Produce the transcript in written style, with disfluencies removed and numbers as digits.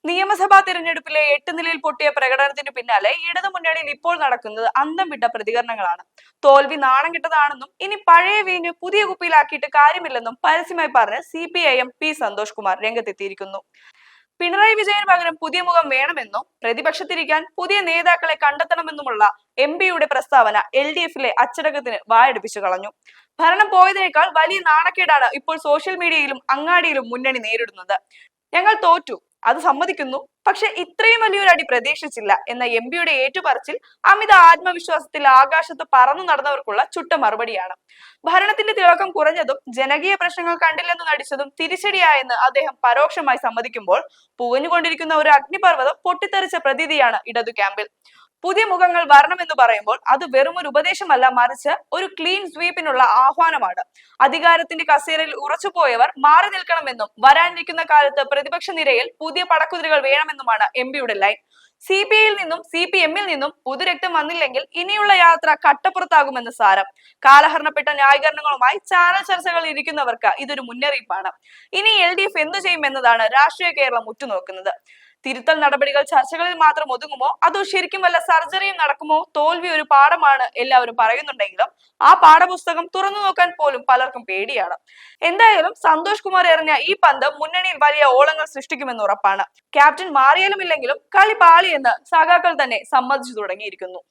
നിയമസഭാ തിരഞ്ഞെടുപ്പിലെ 8 നിലയിൽ പൊട്ടിയ പ്രകടനത്തിന് പിന്നാലെ ഇടതു മുന്നണിയിൽ ഇപ്പോൾ നടക്കുന്നത് അന്തം വിട്ട പ്രതികരണങ്ങളാണ്. തോൽവി നാണം കെട്ടതാണെന്നും ഇനി പഴയ വീഞ്ഞ് പുതിയ കുപ്പിയിലാക്കിയിട്ട് കാര്യമില്ലെന്നും പരസ്യമായി പറഞ്ഞ് CPIM പി സന്തോഷ് കുമാർ രംഗത്തെത്തിയിരിക്കുന്നു. പിണറായി വിജയന് പകരം പുതിയ മുഖം വേണമെന്നും പ്രതിപക്ഷത്തിരിക്കാൻ പുതിയ നേതാക്കളെ കണ്ടെത്തണമെന്നുമുള്ള MP യുടെ പ്രസ്താവന LDF-ലെ അച്ചടക്കത്തിന് വായടുപ്പിച്ചു കളഞ്ഞു. ഭരണം പോയതിനേക്കാൾ വലിയ നാണക്കേടാണ് ഇപ്പോൾ സോഷ്യൽ മീഡിയയിലും അങ്ങാടിയിലും മുന്നണി നേരിടുന്നത്. ഞങ്ങൾ തോറ്റു, അത് സമ്മതിക്കുന്നു, പക്ഷെ ഇത്രയും വലിയൊരു അടി പ്രതീക്ഷിച്ചില്ല എന്ന MP യുടെ ഏറ്റുപറച്ചിൽ അമിത ആത്മവിശ്വാസത്തിൽ ആകാശത്ത് പറന്നു നടന്നവർക്കുള്ള ചുട്ട മറുപടിയാണ്. ഭരണത്തിന്റെ തിളക്കം കുറഞ്ഞതും ജനകീയ പ്രശ്നങ്ങൾ കണ്ടില്ലെന്ന് നടിച്ചതും തിരിച്ചടിയായെന്ന് അദ്ദേഹം പരോക്ഷമായി സമ്മതിക്കുമ്പോൾ പുകഞ്ഞുകൊണ്ടിരിക്കുന്ന ഒരു അഗ്നിപർവ്വതം പൊട്ടിത്തെറിച്ച പ്രതീതിയാണ് ഇടതു ക്യാമ്പിൽ. പുതിയ മുഖങ്ങൾ വരണമെന്ന് പറയുമ്പോൾ അത് വെറും ഒരു ഉപദേശമല്ല, മറിച്ച് ഒരു ക്ലീൻ സ്വീപ്പിനുള്ള ആഹ്വാനമാണ്. അധികാരത്തിന്റെ കസേരയിൽ ഉറച്ചുപോയവർ മാറി നിൽക്കണമെന്നും വരാനിരിക്കുന്ന കാലത്ത് പ്രതിപക്ഷ നിരയിൽ പുതിയ പടക്കുതിരകൾ വേണമെന്നുമാണ് MP യുടെ ലൈൻ. CPI-യിൽ നിന്നും CPM-ൽ നിന്നും പുതുരക്തം വന്നില്ലെങ്കിൽ ഇനിയുള്ള യാത്ര കട്ടപ്പുറത്താകുമെന്ന് സാരം. കാലഹരണപ്പെട്ട ന്യായീകരണങ്ങളുമായി ചാനൽ ചർച്ചകളിൽ ഇരിക്കുന്നവർക്ക് ഇതൊരു മുന്നറിയിപ്പാണ്. ഇനി LDF എന്തു ചെയ്യുമെന്നതാണ് രാഷ്ട്രീയ കേരളം ഉറ്റുനോക്കുന്നത്. തിരുത്തൽ നടപടികൾ ചർച്ചകളിൽ മാത്രം ഒതുങ്ങുമോ, അതോ ശരിക്കും വല്ല സർജറിയും നടക്കുമോ? തോൽവി ഒരു പാഠമാണ് എല്ലാവരും പറയുന്നുണ്ടെങ്കിലും ആ പാഠപുസ്തകം തുറന്നു നോക്കാൻ പോലും പലർക്കും പേടിയാണ്. എന്തായാലും സന്തോഷ് കുമാർ എറിഞ്ഞ ഈ പന്ത് മുന്നണിയിൽ വലിയ ഓളങ്ങൾ സൃഷ്ടിക്കുമെന്ന് ഉറപ്പാണ്. ക്യാപ്റ്റൻ മാറിയാലും ഇല്ലെങ്കിലും കളി പാളിയെന്ന് സഖാക്കൾ തന്നെ സമ്മതിച്ചു തുടങ്ങിയിരിക്കുന്നു.